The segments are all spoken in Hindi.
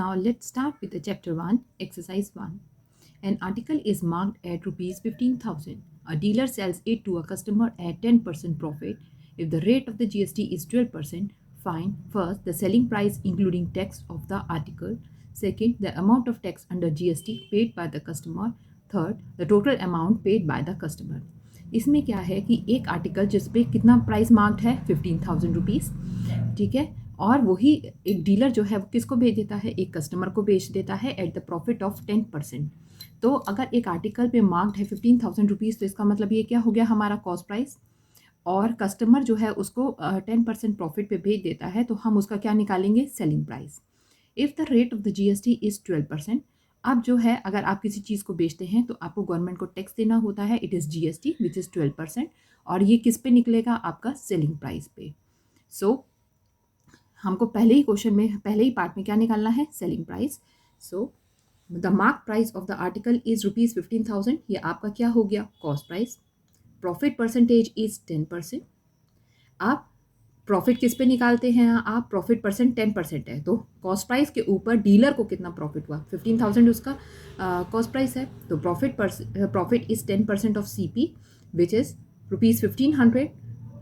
Now let's start with the chapter 1, exercise 1. An article is marked at rupees 15,000. A dealer sells it to a customer at 10% profit. If the rate of the GST is 12%, find first the selling price including tax of the article, second the amount of tax under GST paid by the customer, third the total amount paid by the customer. इसमें क्या है कि एक आर्टिकल जिस पे कितना प्राइस मार्क्ड है 15,000 रुपीज़, ठीक है, और वही एक डीलर जो है वो किसको भेज देता है, एक कस्टमर को बेच देता है एट द प्रॉफिट ऑफ 10%। तो अगर एक आर्टिकल पे मार्क्ड है 15,000 रुपीज़ तो इसका मतलब ये क्या हो गया हमारा कॉस्ट प्राइस, और कस्टमर जो है उसको 10% प्रॉफिट पे भेज देता है तो हम उसका क्या निकालेंगे, selling price. If the rate of the GST is 12%, अब जो है अगर आप किसी चीज़ को बेचते हैं तो आपको गवर्नमेंट को टैक्स देना होता है, it is GST which is 12%, और ये किस पे निकलेगा, आपका सेलिंग प्राइस पे। सो हमको पहले ही क्वेश्चन में पहले ही पार्ट में क्या निकालना है, selling price. So the mark price of the article is rupees 15,000, ये आपका क्या हो गया, cost price. Profit percentage is 10%। आप प्रॉफिट किस पे निकालते हैं, आप प्रॉफिट परसेंट 10% है, तो कॉस्ट प्राइस के ऊपर डीलर को कितना प्रॉफिट हुआ, 15,000 उसका कॉस्ट प्राइस है, तो profit is 10% of CP which is rupees 1500।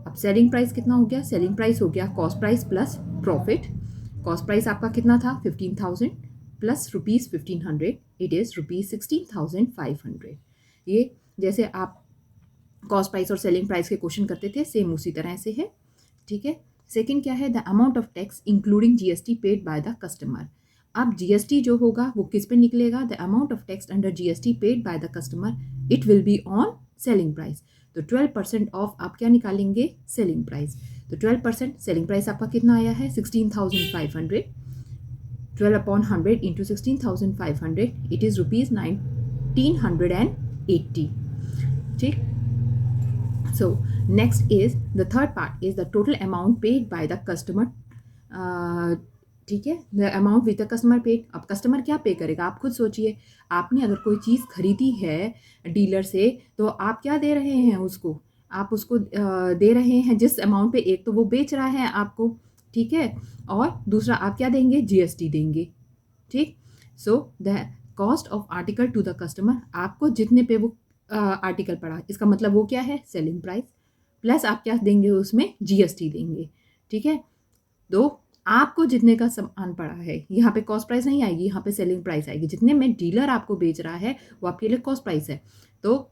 अब सेलिंग प्राइस कितना हो गया, सेलिंग प्राइस हो गया cost price plus profit. Cost price आपका कितना था, 15,000 plus rupees 1500, it is rupees 16,500। ये जैसे आप कॉस्ट प्राइस और सेलिंग प्राइस के क्वेश्चन करते थे सेम उसी तरह से है, ठीक है। सेकंड क्या है, the amount of tax including GST paid by the customer. अब GST जो होगा वो किस पे निकलेगा, the amount of tax under GST paid by the customer, it will be on selling price. तो 12% ऑफ आप क्या निकालेंगे, सेलिंग प्राइस। तो 12% सेलिंग प्राइस आपका कितना आया है, 16,500। 12 upon 100 into 16,500, it is rupees 1980, ठीक। So next is the third part is the total amount paid by the customer, ठीक है, the amount with the customer paid. अब कस्टमर क्या पे करेगा, आप खुद सोचिए। आपने अगर कोई चीज़ खरीदी है डीलर से तो आप क्या दे रहे हैं उसको, आप उसको दे रहे हैं जिस अमाउंट पे, एक तो वो बेच रहा है आपको, ठीक है, और दूसरा आप क्या देंगे, GST देंगे, ठीक। So the cost of article to the customer, आपको जितने पे वो आर्टिकल पड़ा, इसका मतलब वो क्या है, सेलिंग प्राइस, प्लस आप क्या देंगे उसमें, GST देंगे, ठीक है। तो आपको जितने का सामान पड़ा है, यहाँ पे कॉस्ट प्राइस नहीं आएगी, यहाँ पे सेलिंग प्राइस आएगी। जितने में डीलर आपको बेच रहा है वो आपके लिए कॉस्ट प्राइस है, तो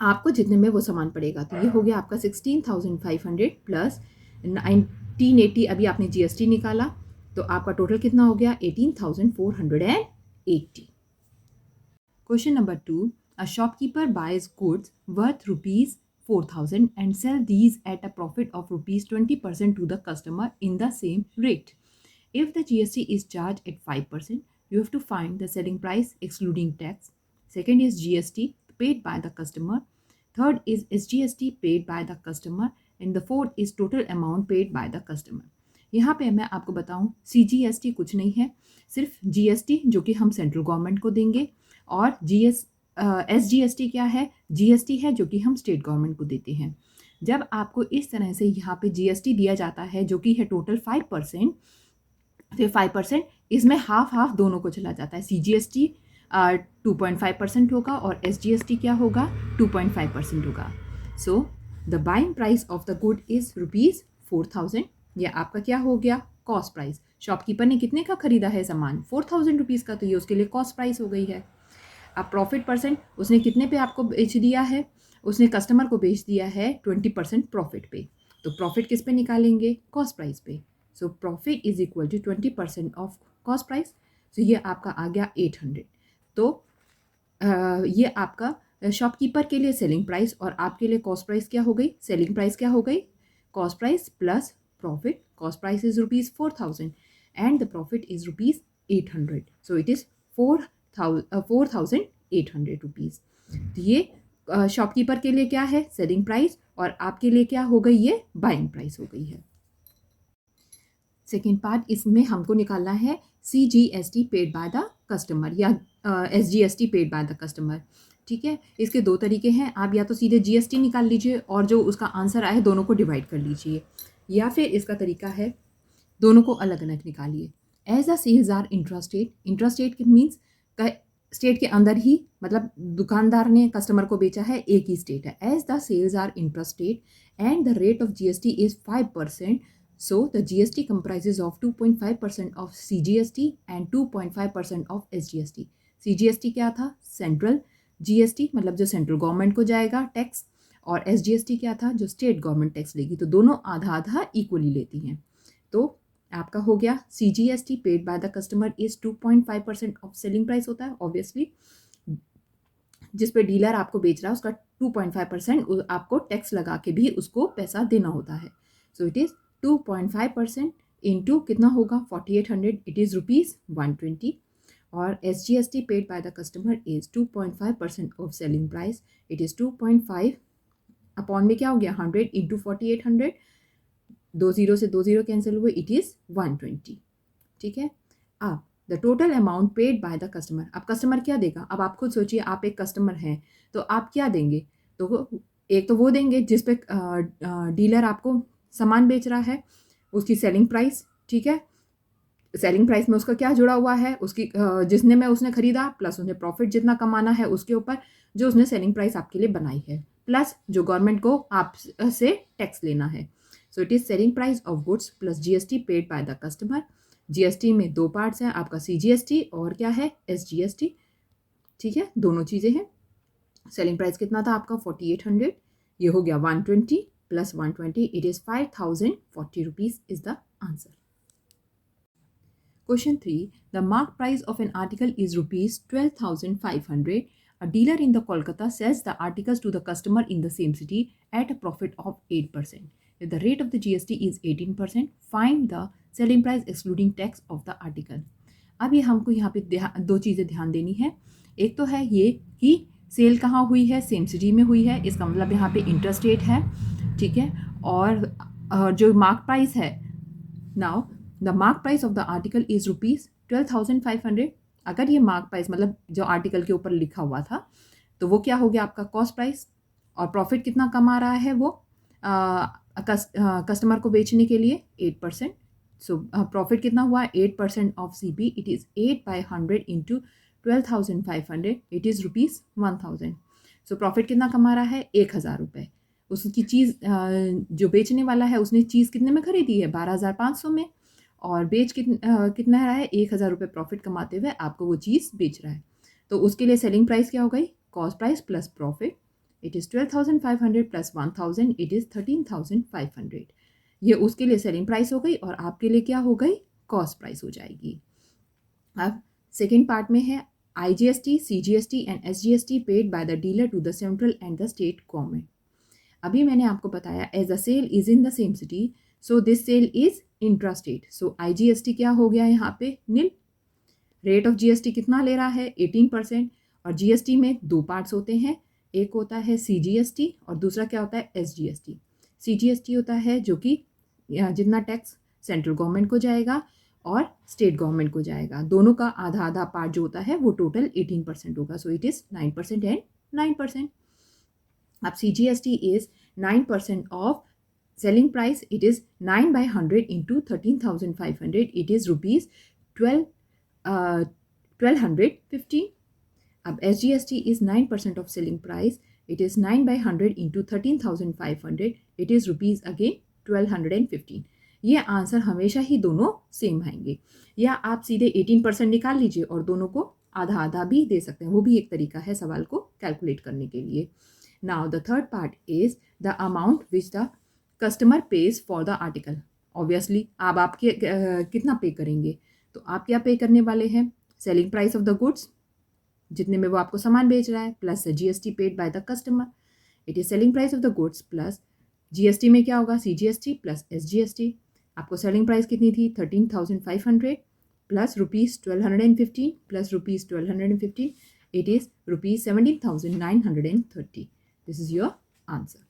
आपको जितने में वो सामान पड़ेगा, तो ये हो गया आपका 16,500 प्लस 1980, अभी आपने GST निकाला तो आपका टोटल कितना हो गया, 18,480। Question number 2, a shopkeeper buys goods worth rupees 4,000 and sell these at a profit of rupees 20% to the customer in the same rate. If the GST is charged at 5%, you have to find the selling price excluding tax. Second is GST paid by the customer. Third is SGST paid by the customer. And the fourth is total amount paid by the customer. यहाँ पे मैं आपको बताऊँ, CGST कुछ नहीं है, सिर्फ GST जो कि हम सेंट्रल गवर्नमेंट को देंगे, और SGST क्या है, GST है जो कि हम स्टेट गवर्नमेंट को देते हैं। जब आपको इस तरह से यहाँ पे GST दिया जाता है जो कि है टोटल 5%, फिर 5% इसमें हाफ दोनों को चला जाता है। CGST 2.5% होगा और SGST क्या होगा, 2.5% होगा। So the buying price of the good is rupees 4,000, ये आपका क्या हो गया, कॉस्ट प्राइस। शॉपकीपर ने कितने का खरीदा है सामान, 4,000 रुपीज़ का, तो ये उसके लिए कॉस्ट प्राइस हो गई है। अब प्रॉफिट परसेंट उसने कितने पे आपको बेच दिया है, उसने कस्टमर को बेच दिया है 20% प्रॉफिट पे, तो प्रॉफिट किस पे निकालेंगे, कॉस्ट प्राइस पे। So profit is equal to 20% of cost price, तो ये आपका आ गया 800। तो ये आपका शॉपकीपर के लिए सेलिंग प्राइस और आपके लिए कॉस्ट प्राइस क्या हो गई, सेलिंग प्राइस क्या हो गई, cost price plus profit. Cost price is rupees 4,000 and the profit is rupees 800, so it is 4,800 rupees. तो ये शॉपकीपर के लिए क्या है, सेलिंग प्राइस, और आपके लिए क्या हो गई, ये बाइंग प्राइस हो गई है। सेकेंड पार्ट, इसमें हमको निकालना है CGST paid by the customer या SGST paid by the customer, ठीक है। इसके दो तरीके हैं, आप या तो सीधे GST निकाल लीजिए और जो उसका आंसर आए दोनों को डिवाइड कर लीजिए, या फिर इसका तरीका है दोनों को अलग अलग निकालिए। As the sales are intrastate means state के अंदर ही, मतलब दुकानदार ने कस्टमर को बेचा है, एक ही स्टेट है. As the sales are intrastate and the rate of GST is 5%, so the GST comprises of 2.5% of CGST and 2.5% of SGST. CGST क्या था? सेंट्रल GST, मतलब जो सेंट्रल गवर्नमेंट को जाएगा टैक्स, और SGST क्या था? जो स्टेट गवर्नमेंट टैक्स लेगी. तो दोनों आधा आधा इक्वली लेती हैं. तो आपका हो गया CGST paid by the customer is 2.5% of selling price होता है. ऑब्वियसली जिस पे डीलर आपको बेच रहा है उसका 2.5% आपको टैक्स लगा के भी उसको पैसा देना होता है. सो इट इज 2.5% इंटू कितना होगा? 4800, इट इज ₹120. और SGST paid by the customer is 2.5% of selling price, it is 2.5 upon में क्या हो गया? 100 इंटू 4800, 20 से 20 कैंसिल हुए, इट इज 120. ठीक है. अब the total amount paid by the customer. अब कस्टमर क्या देगा? अब आप खुद सोचिए, आप एक कस्टमर हैं तो आप क्या देंगे? तो एक तो वो देंगे जिस पे डीलर आपको सामान बेच रहा है, उसकी सेलिंग प्राइस. ठीक है. सेलिंग प्राइस में उसका क्या जुड़ा हुआ है? उसकी जिसने में उसने खरीदा प्लस उसने प्रॉफिट जितना कमाना है उसके ऊपर जो उसने सेलिंग प्राइस आपके लिए बनाई है, प्लस जो गवर्नमेंट को आप से टैक्स लेना है. सो it is selling price of goods plus GST paid by the customer. GST में दो पार्ट्स हैं, आपका CGST और क्या है? SGST. ठीक है, दोनों चीज़ें हैं. सेलिंग प्राइस कितना था आपका? 4800. ये हो गया 120 plus 120, it is 5040 rupees is the answer. Question 3. The mark price of an article is rupees 12,500. A dealer in the Kolkata sells the articles to the customer in the same city at a profit of 8%. If the rate of the GST is 18%, find the selling price excluding tax of the article. अब ये हमको यहाँ पे दो चीज़ें ध्यान देनी है. एक तो है ये कि सेल कहाँ हुई है? सेम सिटी में हुई है, इसका मतलब यहाँ पे इंटरस्टेट है. ठीक है. और जो मार्क प्राइस है, now the mark price of the article is rupees 12,500. अगर ये मार्क प्राइस मतलब जो आर्टिकल के ऊपर लिखा हुआ था तो वो क्या हो गया आपका? Cost price. और प्रॉफिट कितना कमा रहा है वो कस्टमर को बेचने के लिए? 8%. सो प्रॉफिट कितना हुआ? 8% of CP. It is 8/100 into 12,500, it is ₹1,000. So profit कितना कमा रहा है? 1,000 रुपये. उसकी चीज़ जो बेचने वाला है उसने चीज़ कितने में खरीदी है? 12,500 में. और बेच कितना रहा है? 1,000 रुपये प्रॉफिट कमाते हुए आपको वो चीज़ बेच रहा है. तो उसके लिए सेलिंग प्राइस क्या हो गई? Cost price plus profit. It is 12,500 plus 1,000, it is 13,500. ये उसके लिए सेलिंग प्राइस हो गई और आपके लिए क्या हो गई? कॉस्ट प्राइस हो जाएगी. अब सेकेंड पार्ट में है IGST, CGST and SGST paid by the dealer to the central and the state government. अभी मैंने आपको बताया as a sale is in the same city, so this sale is intrastate. So IGST क्या हो गया यहाँ पे? नील. रेट ऑफ GST कितना ले रहा है? 18%. और GST में दो पार्ट्स होते हैं, एक होता है CGST और दूसरा क्या होता है? SGST. CGST होता है जो कि जितना टैक्स सेंट्रल गवर्नमेंट को जाएगा और स्टेट गवर्नमेंट को जाएगा, दोनों का आधा आधा पार्ट जो होता है वो टोटल 18% होगा. So it is 9% and 9%. अब CGST is 9% of selling price. It is 9/100 into 13,500. It is rupees 12,150. अब SGST is 9% of selling price. It is 9/100 into 13,500. It is rupees again 1,215. ये आंसर हमेशा ही दोनों सेम आएंगे. या आप सीधे 18% निकाल लीजिए और दोनों को आधा आधा भी दे सकते हैं, वो भी एक तरीका है सवाल को कैलकुलेट करने के लिए. Now the third part is the amount which the customer pays for the article. Obviously अब आप कितना पे करेंगे? तो आप क्या पे करने वाले हैं? Selling price of the goods, जितने में वो आपको सामान बेच रहा है, plus GST paid by the customer. It is selling price of the goods plus GST में क्या होगा? CGST plus SGST. आपको सेलिंग प्राइस कितनी थी? 13,500 plus ₹1,215 plus ₹1,215, it is ₹17,930. This is your answer.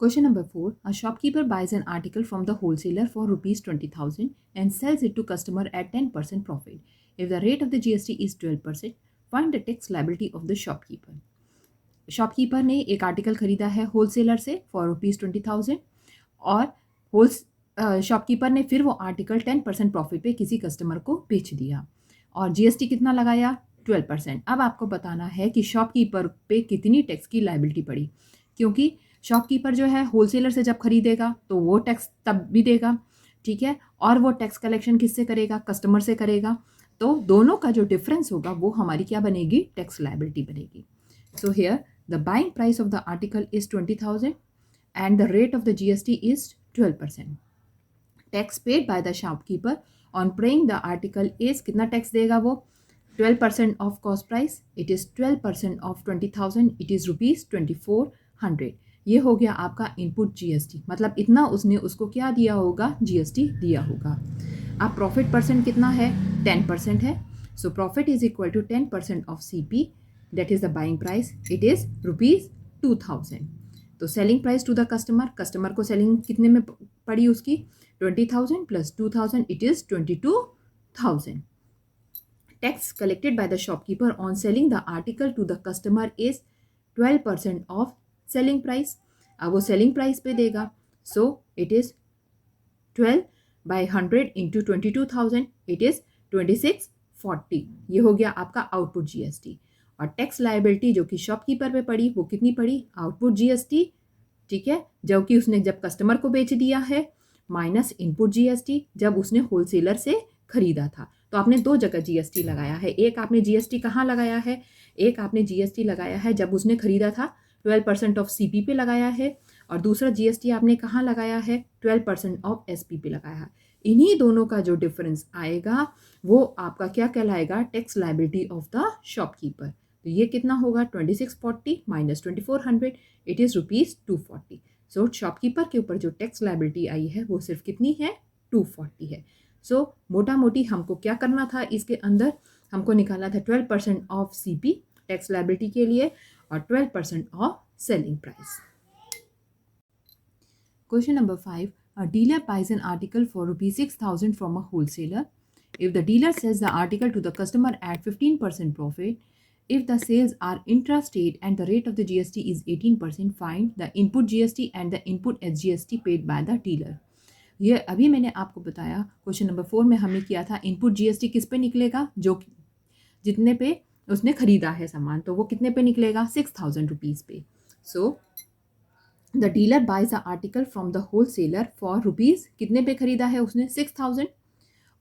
Question number 4. A shopkeeper buys an article from the wholesaler for ₹20,000 and sells it to customer at 10% profit. If the rate of the GST is 12%, find the tax liability of the shopkeeper. Shopkeeper ने एक आर्टिकल खरीदा है होलसेलर से फॉर ₹20,000 और शॉपकीपर ने फिर वो आर्टिकल 10% प्रॉफिट पे किसी कस्टमर को बेच दिया और जीएसटी कितना लगाया 12%। अब आपको बताना है कि शॉपकीपर पे कितनी टैक्स की लायबिलिटी पड़ी, क्योंकि शॉपकीपर जो है होलसेलर से जब खरीदेगा तो वो टैक्स तब भी देगा, ठीक है, और वो टैक्स कलेक्शन किससे करेगा, कस्टमर से करेगा। तो दोनों का जो डिफरेंस होगा वो हमारी क्या बनेगी, टैक्स लायबिलिटी बनेगी। So here the buying price of the article is 20,000 and the rate of the GST is 12%. Tax paid by the shopkeeper on paying the article is कितना टैक्स देगा वो, 12% of cost price, it is 12% of 20,000, it is rupees 2400। ये हो गया आपका इनपुट जीएसटी, मतलब इतना उसने उसको क्या दिया होगा, जीएसटी दिया होगा। अब प्रॉफिट परसेंट कितना है, 10% है। So profit is equal to 10% of CP, that is the buying price, it is rupees 2000। तो selling price to the customer, customer को सेलिंग कितने में पड़ी उसकी, 20,000 प्लस 2000, it is 22,000। Tax collected by the shopkeeper on selling the article to the customer is 12% of selling price. अब वो सेलिंग प्राइस पे देगा, so it is 12 by 100 into 22,000, it is 2640। ये हो गया आपका आउटपुट जीएसटी। और टैक्स लायबिलिटी जो कि शॉपकीपर पे पड़ी वो कितनी पड़ी, आउटपुट जीएसटी, ठीक है, जो कि उसने जब कस्टमर को बेच दिया है, माइनस इनपुट जीएसटी जब उसने होलसेलर से खरीदा था। तो आपने दो जगह जीएसटी लगाया है, एक आपने जीएसटी कहाँ लगाया है, एक आपने जीएसटी लगाया है जब उसने खरीदा था 12% ऑफ सीपी पे लगाया है, और दूसरा जीएसटी आपने कहाँ लगाया है, 12% ऑफ एसपी पे लगाया है। इन्हीं दोनों का जो डिफरेंस आएगा वो आपका क्या कहलाएगा, tax liability of the shopkeeper. तो ये कितना होगा, 2640 minus 2400, it is rupees 240। So shopkeeper के ऊपर जो टैक्स लायबिलिटी आई है वो सिर्फ कितनी है, 240 है। सो मोटा मोटी हमको क्या करना था, इसके अंदर हमको निकालना था 12% ऑफ सीपी टैक्स लायबिलिटी के लिए और 12% of selling price. Question number 5. A dealer buys an article for rupees 6,000 from a wholesaler. If the dealer sells the article to the customer at 15% profit, if the sales are intra-state and the rate of the GST is 18%, find the input GST and the input SGST paid by the dealer. ये अभी मैंने आपको बताया क्वेश्चन नंबर 4 में हमने किया था, इनपुट जीएसटी किस पे निकलेगा, जो जितने पे उसने खरीदा है सामान, तो वो कितने पे निकलेगा, 6,000 रुपीज़ पे। So the dealer buys the article from the wholesaler for rupees, कितने पे खरीदा है उसने, 6,000,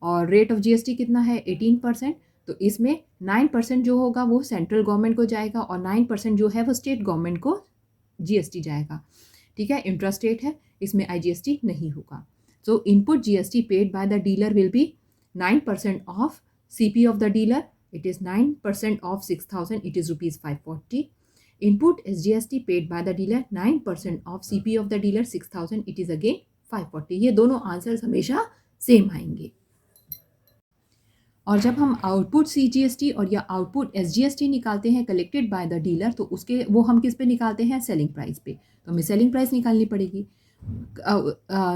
और रेट ऑफ जीएसटी कितना है, 18%। तो इसमें 9% जो होगा वो सेंट्रल गवर्नमेंट को जाएगा और 9% जो है वो स्टेट गवर्नमेंट को जीएसटी जाएगा, ठीक है, इंट्रा स्टेट है, इसमें आईजीएसटी नहीं होगा। सो input GST paid by the dealer will be 9% of CP of the dealer, it is 9% of 6,000, it is rupees 540। Input SGST paid by the dealer 9% of CP of the dealer 6,000, it is again 540। ये दोनों आंसर्स हमेशा सेम आएंगे। और जब हम आउटपुट CGST और या आउटपुट SGST निकालते हैं कलेक्टेड बाय द डीलर, तो उसके वो हम किस पे निकालते हैं, सेलिंग प्राइस पे। तो हमें सेलिंग प्राइस निकालनी पड़ेगी।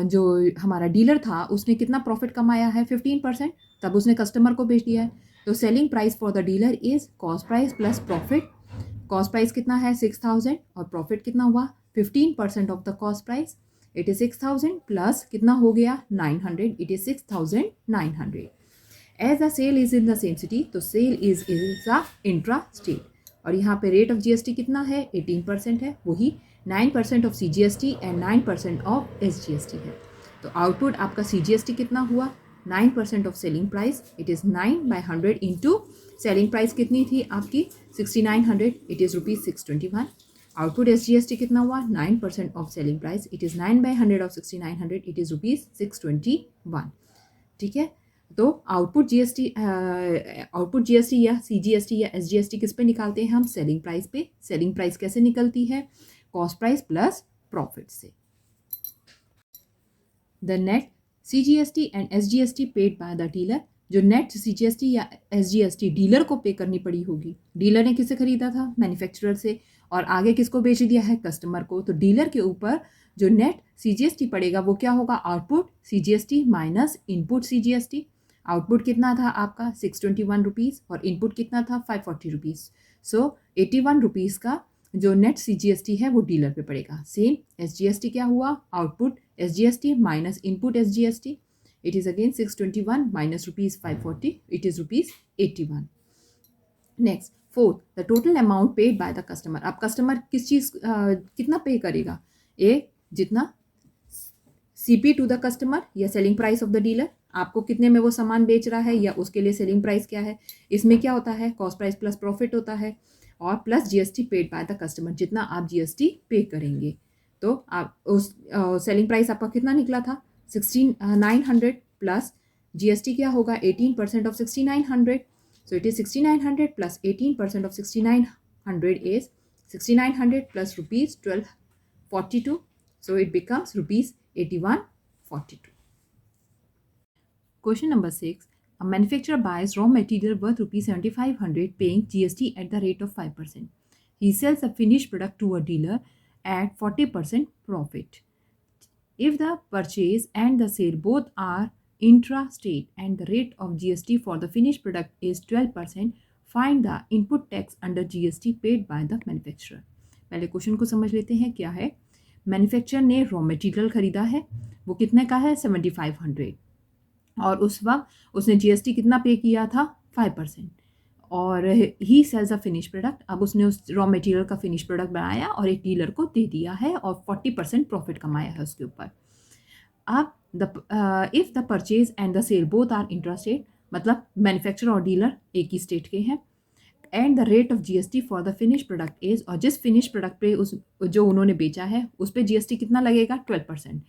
जो हमारा डीलर था उसने कितना प्रॉफिट कमाया है, 15%, तब उसने कस्टमर को बेच दिया है। तो selling price for the dealer is cost price plus profit. Cost price कितना है, 6,000, और प्रॉफिट कितना हुआ, 15% of the cost price, it is 6,000 plus कितना हो गया, 900, it is 6,900। As the sale is in the same city, तो sale is the intra state. और यहाँ पे रेट ऑफ जीएसटी कितना है, 18% है, वही 9% of CGST and 9% of SGST है। तो आउटपुट आपका CGST कितना हुआ, 9% of selling price, it is 9/100 into selling price कितनी थी आपकी, 6,900, it is rupees 621। Output SGST कितना हुआ, 9% of selling price, it is 9/100 of 6,900, it is rupees 621, ठीक है। तो आउटपुट जीएसटी या CGST या SGST किस पे निकालते हैं हम, सेलिंग प्राइस पे। सेलिंग प्राइस कैसे निकलती है, कॉस्ट प्राइस प्लस प्रॉफिट से। The net CGST and SGST paid by the dealer, जो नेट CGST या SGST डीलर को पे करनी पड़ी होगी, डीलर ने किससे खरीदा था, मैन्युफैक्चरर से, और आगे किसको बेच दिया है, कस्टमर को। तो डीलर के ऊपर जो नेट CGST पड़ेगा वो क्या होगा, output CGST minus input CGST। Output कितना था आपका, 621 रुपीज़, और इनपुट कितना था, 540 रुपीज़। सो 81 रुपीज़ का जो नेट CGST है वो डीलर पे पड़ेगा। सेम SGST क्या हुआ, output SGST minus input SGST. It is again 621 minus rupees 540. It is rupees 81. Next fourth, the total amount paid by the customer. अब कस्टमर किस चीज़ कितना पे करेगा, जितना CP टू द कस्टमर या selling price of the dealer, आपको कितने में वो सामान बेच रहा है या उसके लिए सेलिंग प्राइस क्या है. इसमें क्या होता है, कॉस्ट प्राइस प्लस प्रॉफिट होता है और plus GST paid by the customer, जितना आप GST पे करेंगे. तो आप उस सेलिंग प्राइस आपका कितना निकला था 6900 प्लस GST क्या होगा 18% of 6900. So it is 6900 plus 18% of 6900 is 6900 plus rupees 1242. So it becomes rupees 8142. Question number 6. A manufacturer buys raw material worth rupees 7500 paying GST at the rate of 5%. He sells a finished product to a dealer at 40% profit. If the purchase and the sale both are intra-state and the rate of GST for the finished product is 12%, find the input tax under GST paid by the manufacturer. पहले क्वेश्चन को समझ लेते हैं क्या है. मैन्युफैक्चरर ने रॉ मटेरियल खरीदा है, वो कितने का है 7500 और उस वक्त उसने GST कितना पे किया था 5%. और ही सेल्स अ फिनिश प्रोडक्ट. अब उसने उस रॉ मटेरियल का फिनिश प्रोडक्ट बनाया और एक डीलर को दे दिया है और 40% प्रॉफिट कमाया है उसके ऊपर. अब if the purchase and the sale both are intrastate, मतलब मैन्युफैक्चरर और डीलर एक ही स्टेट के हैं, and the rate of GST for the finish product is, और जिस फिनिश प्रोडक्ट पे उस जो उन्होंने बेचा है उस पर GST कितना लगेगा 12%.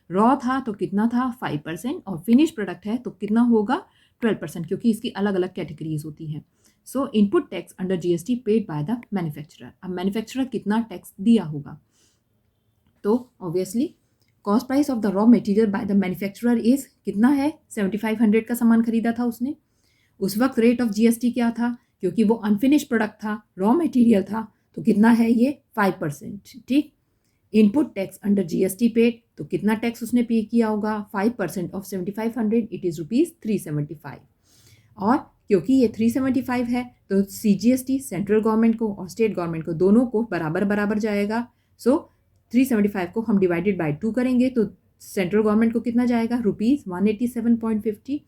रॉ था तो कितना था 5% और फिनिश प्रोडक्ट है तो कितना होगा 12%, क्योंकि इसकी अलग अलग कैटेगरीज होती हैं. सो input tax under GST paid by the manufacturer. अब मैन्युफैक्चरर कितना टैक्स दिया होगा, तो obviously cost price of the raw material by the manufacturer is कितना है 7500 का सामान खरीदा था उसने. उस वक्त रेट ऑफ GST क्या था, क्योंकि वो अनफिनिश प्रोडक्ट था, रॉ मटेरियल था, तो कितना है ये 5%. ठीक. Input tax under GST paid, तो कितना टैक्स उसने पे किया होगा 5% ऑफ 7500. It is rupees 375. और क्योंकि ये 375 है तो CGST सेंट्रल गवर्नमेंट को और स्टेट गवर्नमेंट को दोनों को बराबर बराबर जाएगा. सो 375 को हम डिवाइडेड बाय 2 करेंगे तो सेंट्रल गवर्नमेंट को कितना जाएगा रुपीज़ 187.50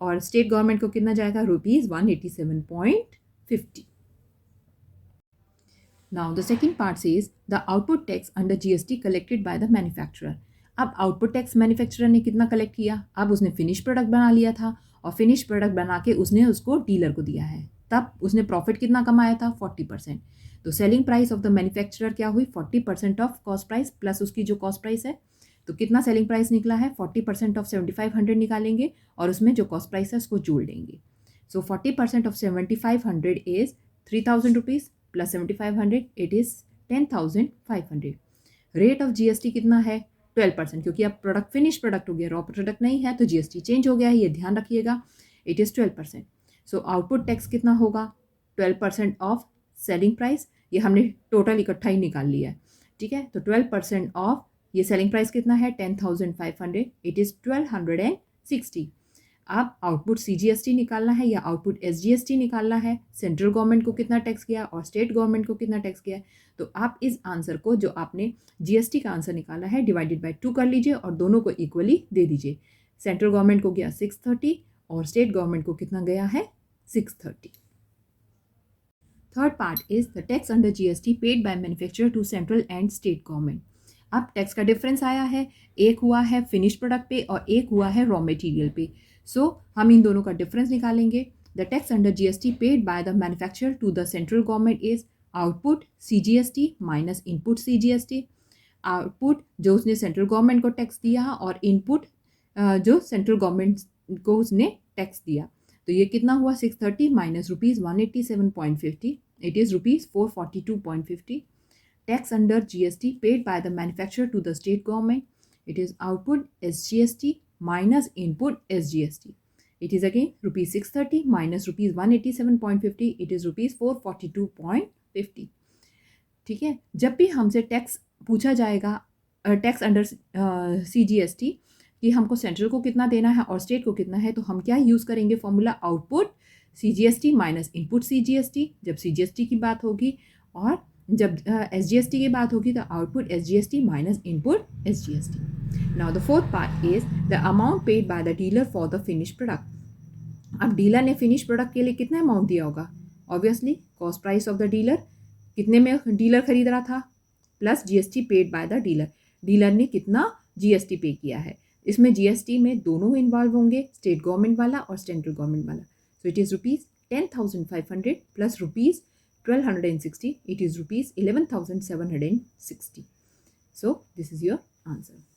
और स्टेट गवर्नमेंट को कितना जाएगा rupees 187.50. Now the second part says the output tax under GST collected by the manufacturer. अब आउटपुट टैक्स मैन्युफैक्चरर ने कितना कलेक्ट किया, अब उसने फिनिश प्रोडक्ट बना लिया था और फिनिश प्रोडक्ट बना के उसने उसको डीलर को दिया है, तब उसने प्रॉफिट कितना कमाया था 40%. तो selling price of the manufacturer क्या हुई 40% ऑफ कॉस्ट प्राइस प्लस उसकी जो कॉस्ट प्राइस है. तो कितना सेलिंग प्राइस निकला है 40% ऑफ 7500 निकालेंगे और उसमें जो कॉस्ट प्राइस है उसको जोड़ देंगे. सो 40% of 7500 is 3000 rupees plus 7500 it is 10,500. Rate of GST कितना है 12%, क्योंकि अब प्रोडक्ट फिनिश प्रोडक्ट हो गया, रॉ प्रोडक्ट नहीं है तो GST चेंज हो गया है, ये ध्यान रखिएगा. It is 12%. So output tax कितना होगा 12% ऑफ सेलिंग प्राइस. ये हमने टोटल इकट्ठा ही निकाल लिया है. ठीक है. तो 12% ऑफ ये सेलिंग प्राइस कितना है 10,500. It is 1260. अब आउटपुट CGST निकालना है या आउटपुट SGST निकालना है. सेंट्रल गवर्नमेंट को कितना टैक्स किया और स्टेट गवर्नमेंट को कितना टैक्स किया. तो आप इस आंसर को जो आपने GST का आंसर निकाला है डिवाइडेड बाय 2 कर लीजिए और दोनों को इक्वली दे दीजिए. सेंट्रल गवर्नमेंट को गया 630 और स्टेट गवर्नमेंट को कितना गया है 630. Third part is the tax under GST paid by manufacturer to central and state government. अब टैक्स का डिफरेंस आया है, एक हुआ है फिनिश प्रोडक्ट पे और एक हुआ है रॉ मटेरियल पे. सो हम इन दोनों का डिफरेंस निकालेंगे. The tax under GST paid by the manufacturer to the central government is output CGST minus input CGST. Output जो उसने सेंट्रल गवर्नमेंट को टैक्स दिया और इनपुट जो सेंट्रल गवर्नमेंट को उसने टैक्स दिया. तो ये कितना हुआ 630 minus rupees 187.50. It is rupees 442.50. Tax under GST paid by the manufacturer to the state government. It is output SGST minus input SGST. It is again rupees 630 minus rupees 187.50. It is rupees 442.50. ठीक है. जब भी हमसे टैक्स पूछा जाएगा टैक्स अंडर CGST कि हमको सेंट्रल को कितना देना है और स्टेट को कितना है, तो हम क्या यूज़ करेंगे formula output CGST minus input CGST जब CGST की बात होगी, और जब SGST की बात होगी तो output SGST minus input SGST. Now the fourth part is the amount paid by the dealer for the finished product. अब डीलर ने फिनिश प्रोडक्ट के लिए कितना अमाउंट दिया होगा? Obviously cost price of the dealer, कितने में डीलर खरीद रहा था, plus GST paid by the dealer, dealer ने कितना जीएसटी पे किया है। इसमें जीएसटी में दोनों इन्वॉल्व होंगे, स्टेट गवर्नमेंट वाला और सेंट्रल गवर्नमेंट वाला। So it is ₹10,500 plus ₹1,260, it is ₹11,760. So this is your answer.